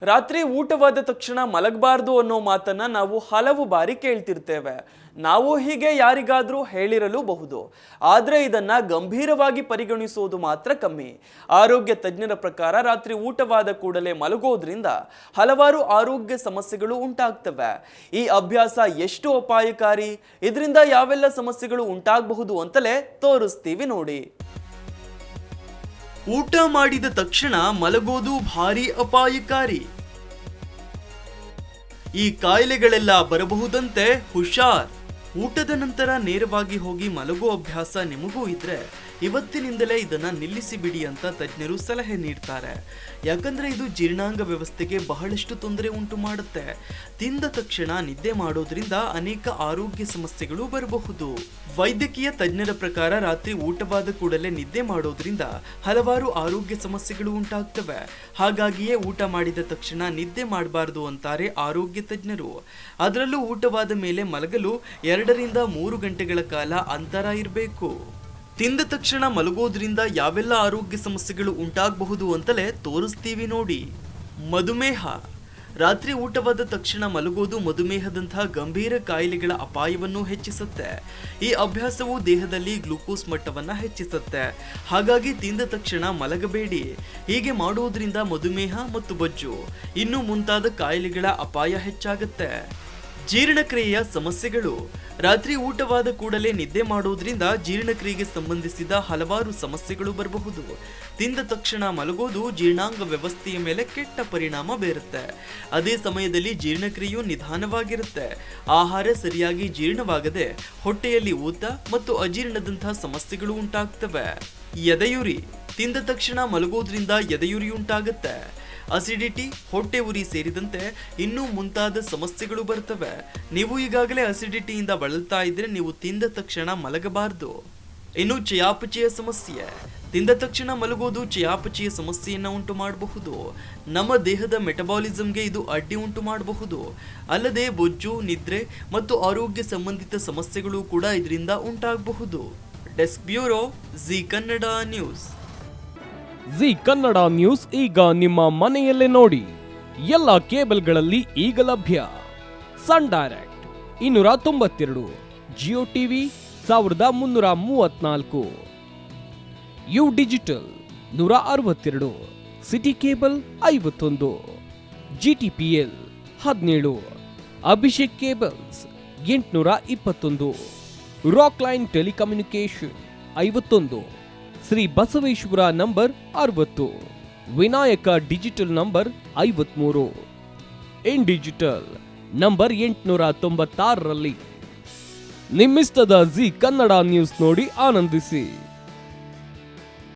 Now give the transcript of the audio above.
ರಾತ್ರಿ ಊಟವಾದ ತಕ್ಷಣ ಮಲಗಬಾರದು ಅನ್ನೋ ಮಾತನ್ನ ನಾವು ಹಲವು ಬಾರಿ ಕೇಳ್ತಿರ್ತೇವೆ. ನಾವು ಹೀಗೆ ಯಾರಿಗಾದ್ರೂ ಹೇಳಿರಲೂಬಹುದು. ಆದ್ರೆ ಇದನ್ನ ಗಂಭೀರವಾಗಿ ಪರಿಗಣಿಸುವುದು ಮಾತ್ರ ಕಮ್ಮಿ. ಆರೋಗ್ಯ ತಜ್ಞರ ಪ್ರಕಾರ ರಾತ್ರಿ ಊಟವಾದ ಕೂಡಲೇ ಮಲಗೋದ್ರಿಂದ ಹಲವಾರು ಆರೋಗ್ಯ ಸಮಸ್ಯೆಗಳು ಉಂಟಾಗ್ತವೆ. ಈ ಅಭ್ಯಾಸ ಎಷ್ಟು ಅಪಾಯಕಾರಿ, ಇದರಿಂದ ಯಾವೆಲ್ಲ ಸಮಸ್ಯೆಗಳು ಉಂಟಾಗಬಹುದು ಅಂತಲೇ ತೋರಿಸ್ತೀವಿ ನೋಡಿ. ಊಟ ಮಾಡಿದ ತಕ್ಷಣ ಮಲಗೋದು ಭಾರಿ ಅಪಾಯಕಾರಿ. ಈ ಕಾಯಿಲೆಗಳೆಲ್ಲ ಬರಬಹುದಂತೆ ಹುಷಾರ್. ಊಟದ ನಂತರ ನೇರವಾಗಿ ಹೋಗಿ ಮಲಗೋ ಅಭ್ಯಾಸ ನಿಮಗೂ ಇದ್ರೆ ಇವತ್ತಿನಿಂದಲೇ ಇದನ್ನ ನಿಲ್ಲಿಸಿ ಬಿಡಿ ಅಂತ ತಜ್ಞರು ಸಲಹೆ ನೀಡ್ತಾರೆ. ಯಾಕಂದ್ರೆ ಇದು ಜೀರ್ಣಾಂಗ ವ್ಯವಸ್ಥೆಗೆ ಬಹಳಷ್ಟು ತೊಂದರೆ ಉಂಟು ಮಾಡುತ್ತೆ. ತಿಂದ ತಕ್ಷಣ ನಿದ್ದೆ ಮಾಡೋದ್ರಿಂದ ಅನೇಕ ಆರೋಗ್ಯ ಸಮಸ್ಯೆಗಳು ಬರಬಹುದು. ವೈದ್ಯಕೀಯ ತಜ್ಞರ ಪ್ರಕಾರ ರಾತ್ರಿ ಊಟವಾದ ಕೂಡಲೇ ನಿದ್ದೆ ಮಾಡೋದ್ರಿಂದ ಹಲವಾರು ಆರೋಗ್ಯ ಸಮಸ್ಯೆಗಳು ಉಂಟಾಗ್ತವೆ. ಹಾಗಾಗಿಯೇ ಊಟ ಮಾಡಿದ ತಕ್ಷಣ ನಿದ್ದೆ ಮಾಡಬಾರದು ಅಂತಾರೆ ಆರೋಗ್ಯ ತಜ್ಞರು. ಅದರಲ್ಲೂ ಊಟವಾದ ಮೇಲೆ ಮಲಗಲು 2 ರಿಂದ 3 ಗಂಟೆಗಳ ಕಾಲ ಅಂತರ ಇರಬೇಕು. ತಿಂದ ತಕ್ಷಣ ಮಲಗೋದ್ರಿಂದ ಯಾವೆಲ್ಲ ಆರೋಗ್ಯ ಸಮಸ್ಯೆಗಳು ಉಂಟಾಗಬಹುದು ಅಂತಲೇ ತೋರಿಸ್ತೀವಿ ನೋಡಿ. ಮಧುಮೇಹ. ರಾತ್ರಿ ಊಟವಾದ ತಕ್ಷಣ ಮಲಗೋದು ಮಧುಮೇಹದಂತಹ ಗಂಭೀರ ಕಾಯಿಲೆಗಳ ಅಪಾಯವನ್ನು ಹೆಚ್ಚಿಸುತ್ತೆ. ಈ ಅಭ್ಯಾಸವು ದೇಹದಲ್ಲಿ ಗ್ಲೂಕೋಸ್ ಮಟ್ಟವನ್ನ ಹೆಚ್ಚಿಸುತ್ತೆ. ಹಾಗಾಗಿ ತಿಂದ ತಕ್ಷಣ ಮಲಗಬೇಡಿ. ಹೀಗೆ ಮಾಡುವುದರಿಂದ ಮಧುಮೇಹ ಮತ್ತು ಬೊಜ್ಜು ಇನ್ನು ಮುಂತಾದ ಕಾಯಿಲೆಗಳ ಅಪಾಯ ಹೆಚ್ಚಾಗುತ್ತೆ. ಜೀರ್ಣಕ್ರಿಯೆಯ ಸಮಸ್ಯೆಗಳು. ರಾತ್ರಿ ಊಟವಾದ ಕೂಡಲೇ ನಿದ್ದೆ ಮಾಡೋದ್ರಿಂದ ಜೀರ್ಣಕ್ರಿಯೆಗೆ ಸಂಬಂಧಿಸಿದ ಹಲವಾರು ಸಮಸ್ಯೆಗಳು ಬರಬಹುದು. ತಿಂದ ತಕ್ಷಣ ಮಲಗೋದು ಜೀರ್ಣಾಂಗ ವ್ಯವಸ್ಥೆಯ ಮೇಲೆ ಕೆಟ್ಟ ಪರಿಣಾಮ ಬೀರುತ್ತೆ. ಅದೇ ಸಮಯದಲ್ಲಿ ಜೀರ್ಣಕ್ರಿಯೆಯು ನಿಧಾನವಾಗಿರುತ್ತೆ. ಆಹಾರ ಸರಿಯಾಗಿ ಜೀರ್ಣವಾಗದೆ ಹೊಟ್ಟೆಯಲ್ಲಿ ಊತ ಮತ್ತು ಅಜೀರ್ಣದಂತಹ ಸಮಸ್ಯೆಗಳು ಉಂಟಾಗ್ತವೆ. ಎದೆಯುರಿ. ತಿಂದ ತಕ್ಷಣ ಮಲಗೋದ್ರಿಂದ ಎದೆಯುರಿ ಉಂಟಾಗುತ್ತೆ. ಅಸಿಡಿಟಿ, ಹೊಟ್ಟೆ ಉರಿ ಸೇರಿದಂತೆ ಇನ್ನೂ ಮುಂತಾದ ಸಮಸ್ಯೆಗಳು ಬರ್ತವೆ. ನೀವು ಈಗಾಗಲೇ ಅಸಿಡಿಟಿಯಿಂದ ಬಳಲ್ತಾ ಇದ್ರೆ ನೀವು ತಿಂದ ತಕ್ಷಣ ಮಲಗಬಾರದು. ಇನ್ನು ಚಯಾಪಚಯ ಸಮಸ್ಯೆ. ತಿಂದ ತಕ್ಷಣ ಮಲಗೋದು ಚಯಾಪಚಯ ಸಮಸ್ಯೆಯನ್ನ ಉಂಟು ಮಾಡಬಹುದು. ನಮ್ಮ ದೇಹದ ಮೆಟಬಾಲಿಸಂಗೆ ಇದು ಅಡ್ಡಿ ಉಂಟು ಮಾಡಬಹುದು. ಅಲ್ಲದೆ ಬೊಜ್ಜು, ನಿದ್ರೆ ಮತ್ತು ಆರೋಗ್ಯ ಸಂಬಂಧಿತ ಸಮಸ್ಯೆಗಳು ಕೂಡ ಇದರಿಂದ ಉಂಟಾಗಬಹುದು. Desk bureau, Zee Kannada news. Zee Kannada news ಈಗ ನಿಮ್ಮ ಮನೆಯಲ್ಲೇ ನೋಡಿ. ಎಲ್ಲ ಕೇಬಲ್ಗಳಲ್ಲಿ ಈಗ ಲಭ್ಯ. Sun Direct 292, Jio TV 1334, U digital 162, city cable 51, GTPL 17, Abhishek cables 821, rock line telecommunication 51, Shri Basaveshwara number 60, Vinayaka digital number 53, in digital number 896ರಲ್ಲಿ. ನಿಮ್ಮಿಷ್ಟದ ಜಿ ಕನ್ನಡ ನ್ಯೂಸ್ ನೋಡಿ ಆನಂದಿಸಿ.